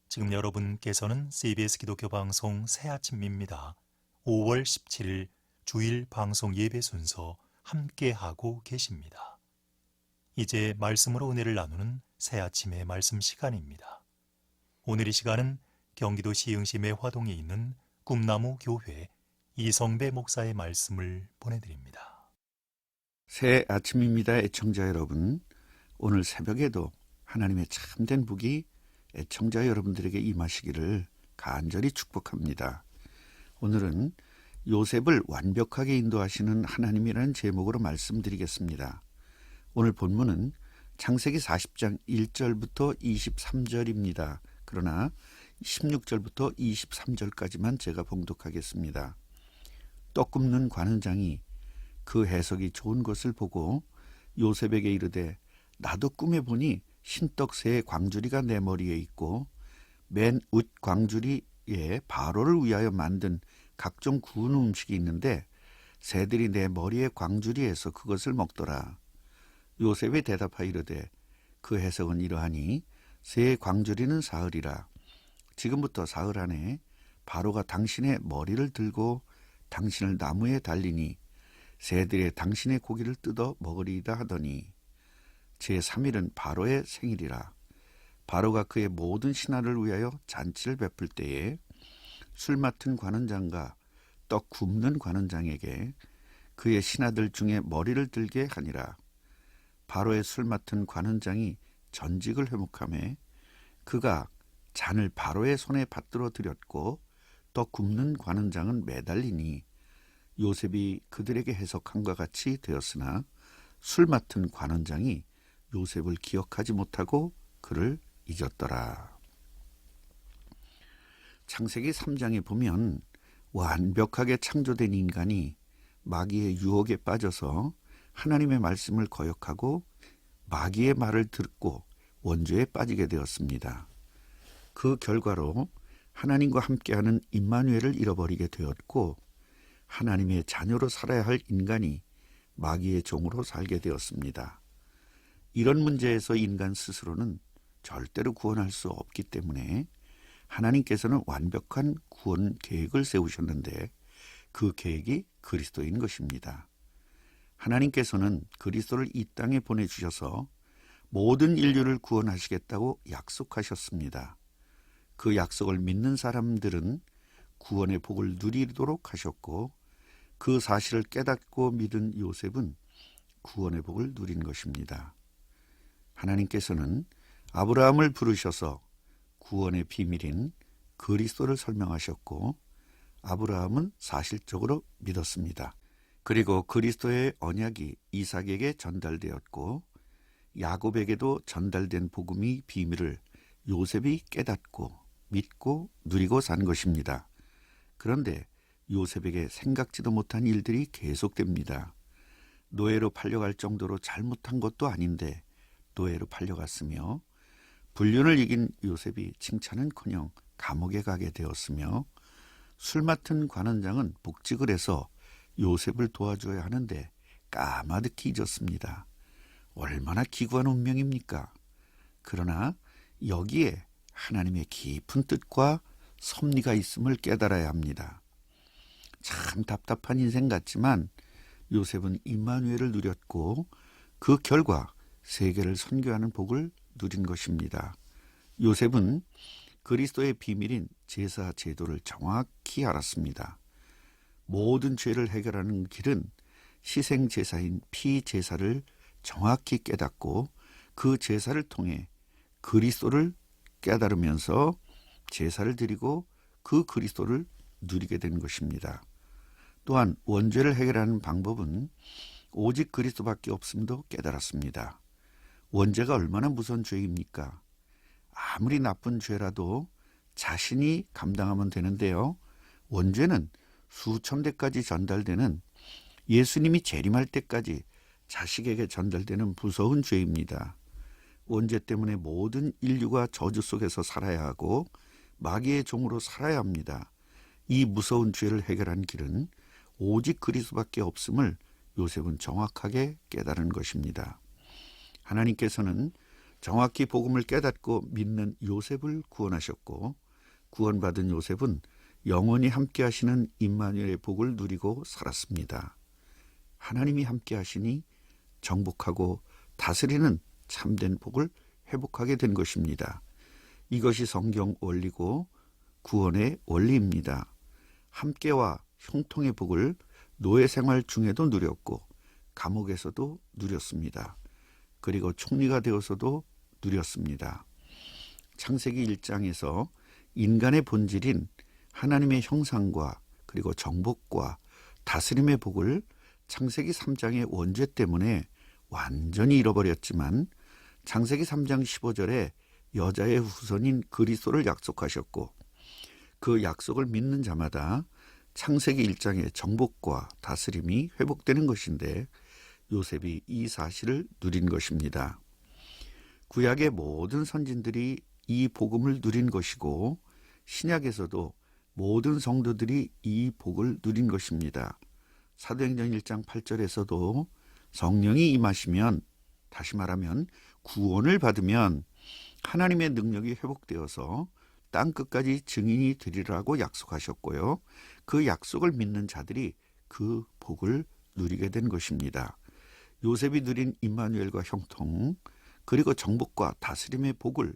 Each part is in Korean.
지금 여러분께서는 CBS 기독교 방송 새아침입니다. 5월 17일 주일 방송 예배 순서 함께하고 계십니다. 이제 말씀으로 은혜를 나누는 새아침의 말씀 시간입니다. 오늘 이 시간은 경기도 시흥시 매화동에 있는 꿈나무 교회 이성배 목사의 말씀을 보내드립니다. 새 아침입니다. 애청자 여러분, 오늘 새벽에도 하나님의 참된 복이 애청자 여러분들에게 임하시기를 간절히 축복합니다. 오늘은 요셉을 완벽하게 인도하시는 하나님이라는 제목으로 말씀드리겠습니다. 오늘 본문은 창세기 40장 1절부터 23절입니다. 그러나 16절부터 23절까지만 제가 봉독하겠습니다. 떡 굽는 관원장이 그 해석이 좋은 것을 보고 요셉에게 이르되 나도 꿈에 보니 신떡새의 광주리가 내 머리에 있고 맨 웃 광주리에 바로를 위하여 만든 각종 구운 음식이 있는데 새들이 내 머리에 광주리에서 그것을 먹더라. 요셉이 대답하여 이르되 그 해석은 이러하니 새의 광주리는 사흘이라. 지금부터 사흘 안에 바로가 당신의 머리를 들고 당신을 나무에 달리니 새들이 당신의 고기를 뜯어 먹으리이다 하더니 제3일은 바로의 생일이라. 바로가 그의 모든 신하를 위하여 잔치를 베풀 때에 술 맡은 관원장과 떡 굽는 관원장에게 그의 신하들 중에 머리를 들게 하니라. 바로의 술 맡은 관원장이 전직을 회복하매 그가 잔을 바로의 손에 받들어 드렸고 떡 굽는 관원장은 매달리니 요셉이 그들에게 해석한과 같이 되었으나 술 맡은 관원장이 요셉을 기억하지 못하고 그를 잊었더라. 창세기 3장에 보면 완벽하게 창조된 인간이 마귀의 유혹에 빠져서 하나님의 말씀을 거역하고 마귀의 말을 듣고 원죄에 빠지게 되었습니다. 그 결과로 하나님과 함께하는 임마누엘을 잃어버리게 되었고 하나님의 자녀로 살아야 할 인간이 마귀의 종으로 살게 되었습니다. 이런 문제에서 인간 스스로는 절대로 구원할 수 없기 때문에 하나님께서는 완벽한 구원 계획을 세우셨는데 그 계획이 그리스도인 것입니다. 하나님께서는 그리스도를 이 땅에 보내주셔서 모든 인류를 구원하시겠다고 약속하셨습니다. 그 약속을 믿는 사람들은 구원의 복을 누리도록 하셨고 그 사실을 깨닫고 믿은 요셉은 구원의 복을 누린 것입니다. 하나님께서는 아브라함을 부르셔서 구원의 비밀인 그리스도를 설명하셨고 아브라함은 사실적으로 믿었습니다. 그리고 그리스도의 언약이 이삭에게 전달되었고 야곱에게도 전달된 복음의 비밀을 요셉이 깨닫고 믿고 누리고 산 것입니다. 그런데 요셉에게 생각지도 못한 일들이 계속됩니다. 노예로 팔려갈 정도로 잘못한 것도 아닌데 노예로 팔려갔으며 불륜을 이긴 요셉이 칭찬은커녕 감옥에 가게 되었으며 술 맡은 관원장은 복직을 해서 요셉을 도와줘야 하는데 까마득히 잊었습니다. 얼마나 기구한 운명입니까? 그러나 여기에 하나님의 깊은 뜻과 섭리가 있음을 깨달아야 합니다. 참 답답한 인생 같지만 요셉은 임마누엘을 누렸고 그 결과 세계를 선교하는 복을 누린 것입니다. 요셉은 그리스도의 비밀인 제사 제도를 정확히 알았습니다. 모든 죄를 해결하는 길은 희생제사인 피제사를 정확히 깨닫고 그 제사를 통해 그리스도를 깨달으면서 제사를 드리고 그 그리스도를 누리게 된 것입니다. 또한 원죄를 해결하는 방법은 오직 그리스도밖에 없음도 깨달았습니다. 원죄가 얼마나 무서운 죄입니까? 아무리 나쁜 죄라도 자신이 감당하면 되는데요. 원죄는 수천 대까지 전달되는 예수님이 재림할 때까지 자식에게 전달되는 무서운 죄입니다. 원죄 때문에 모든 인류가 저주 속에서 살아야 하고 마귀의 종으로 살아야 합니다. 이 무서운 죄를 해결한 길은 오직 그리스도밖에 없음을 요셉은 정확하게 깨달은 것입니다. 하나님께서는 정확히 복음을 깨닫고 믿는 요셉을 구원하셨고, 구원받은 요셉은 영원히 함께 하시는 임마누엘의 복을 누리고 살았습니다. 하나님이 함께 하시니 정복하고 다스리는 참된 복을 회복하게 된 것입니다. 이것이 성경 원리고 구원의 원리입니다. 함께와 형통의 복을 노예 생활 중에도 누렸고 감옥에서도 누렸습니다. 그리고 총리가 되어서도 누렸습니다. 창세기 1장에서 인간의 본질인 하나님의 형상과 그리고 정복과 다스림의 복을 창세기 3장의 원죄 때문에 완전히 잃어버렸지만 창세기 3장 15절에 여자의 후손인 그리스도를 약속하셨고 그 약속을 믿는 자마다 창세기 1장의 정복과 다스림이 회복되는 것인데 요셉이 이 사실을 누린 것입니다. 구약의 모든 선진들이 이 복음을 누린 것이고 신약에서도 모든 성도들이 이 복을 누린 것입니다. 사도행전 1장 8절에서도 성령이 임하시면, 다시 말하면 구원을 받으면 하나님의 능력이 회복되어서 땅끝까지 증인이 되리라고 약속하셨고요. 그 약속을 믿는 자들이 그 복을 누리게 된 것입니다. 요셉이 누린 임마누엘과 형통, 그리고 정복과 다스림의 복을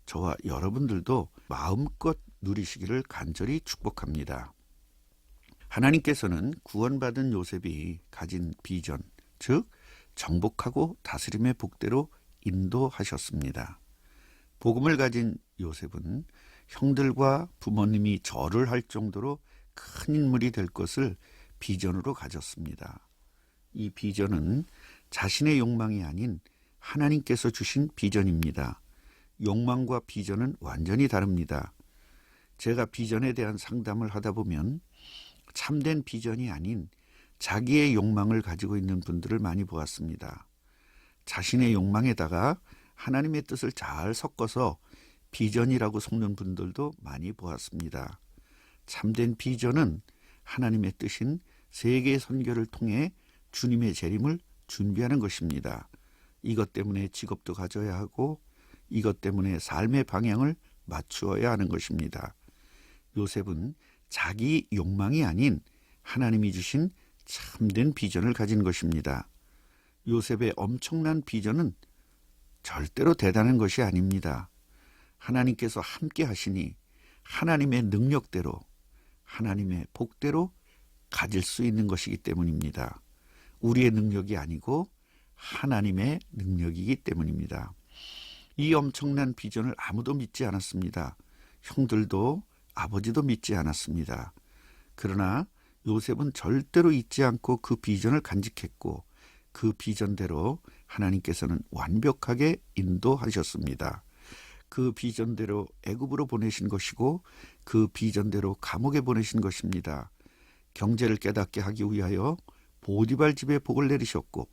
저와 여러분들도 마음껏 누리시기를 간절히 축복합니다. 하나님께서는 구원받은 요셉이 가진 비전, 즉 정복하고 다스림의 복대로 인도하셨습니다. 복음을 가진 요셉은 형들과 부모님이 절을 할 정도로 큰 인물이 될 것을 비전으로 가졌습니다. 이 비전은 자신의 욕망이 아닌 하나님께서 주신 비전입니다. 욕망과 비전은 완전히 다릅니다. 제가 비전에 대한 상담을 하다 보면 참된 비전이 아닌 자기의 욕망을 가지고 있는 분들을 많이 보았습니다. 자신의 욕망에다가 하나님의 뜻을 잘 섞어서 비전이라고 속는 분들도 많이 보았습니다. 참된 비전은 하나님의 뜻인 세계 선교를 통해 주님의 재림을 준비하는 것입니다. 이것 때문에 직업도 가져야 하고 이것 때문에 삶의 방향을 맞추어야 하는 것입니다. 요셉은 자기 욕망이 아닌 하나님이 주신 참된 비전을 가진 것입니다. 요셉의 엄청난 비전은 절대로 대단한 것이 아닙니다. 하나님께서 함께 하시니 하나님의 능력대로, 하나님의 복대로 가질 수 있는 것이기 때문입니다. 우리의 능력이 아니고 하나님의 능력이기 때문입니다. 이 엄청난 비전을 아무도 믿지 않았습니다. 형들도 아버지도 믿지 않았습니다. 그러나 요셉은 절대로 잊지 않고 그 비전을 간직했고 그 비전대로 하나님께서는 완벽하게 인도하셨습니다. 그 비전대로 애굽으로 보내신 것이고 그 비전대로 감옥에 보내신 것입니다. 경제를 깨닫게 하기 위하여 보디발 집에 복을 내리셨고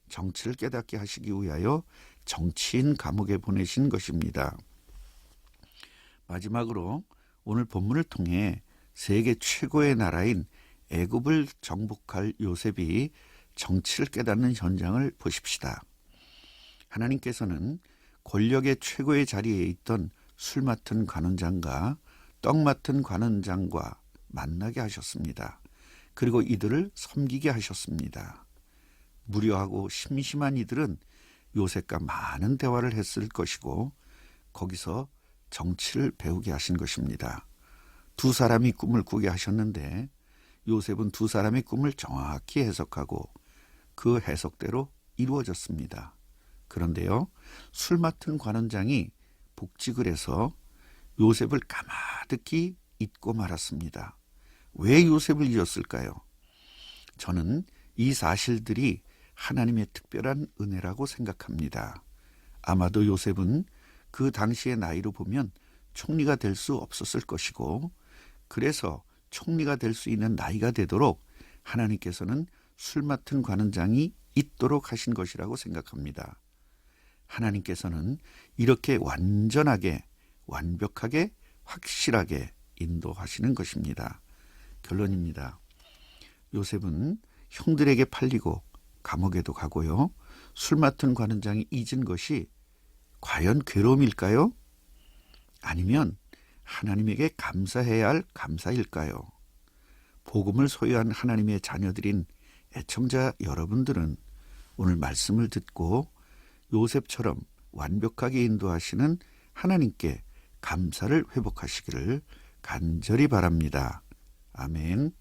정치를 깨닫게 하시기 위하여 정치인 감옥에 보내신 것입니다. 마지막으로 오늘 본문을 통해 세계 최고의 나라인 애굽을 정복할 요셉이 정치를 깨닫는 현장을 보십시다. 하나님께서는 권력의 최고의 자리에 있던 술 맡은 관원장과 떡 맡은 관원장과 만나게 하셨습니다. 그리고 이들을 섬기게 하셨습니다. 무료하고 심심한 이들은 요셉과 많은 대화를 했을 것이고 거기서 정치를 배우게 하신 것입니다. 두 사람이 꿈을 꾸게 하셨는데 요셉은 두 사람의 꿈을 정확히 해석하고 그 해석대로 이루어졌습니다. 그런데요, 술 맡은 관원장이 복직을 해서 요셉을 까마득히 잊고 말았습니다. 왜 요셉을 잊었을까요? 저는 이 사실들이 하나님의 특별한 은혜라고 생각합니다. 아마도 요셉은 그 당시의 나이로 보면 총리가 될 수 없었을 것이고 그래서 총리가 될 수 있는 나이가 되도록 하나님께서는 술 맡은 관원장이 있도록 하신 것이라고 생각합니다. 하나님께서는 이렇게 완전하게, 완벽하게, 확실하게 인도하시는 것입니다. 결론입니다. 요셉은 형들에게 팔리고 감옥에도 가고요. 술 맡은 관원장이 잊은 것이 과연 괴로움일까요? 아니면 하나님에게 감사해야 할 감사일까요? 복음을 소유한 하나님의 자녀들인 애청자 여러분들은 오늘 말씀을 듣고 요셉처럼 완벽하게 인도하시는 하나님께 감사를 회복하시기를 간절히 바랍니다. 아멘.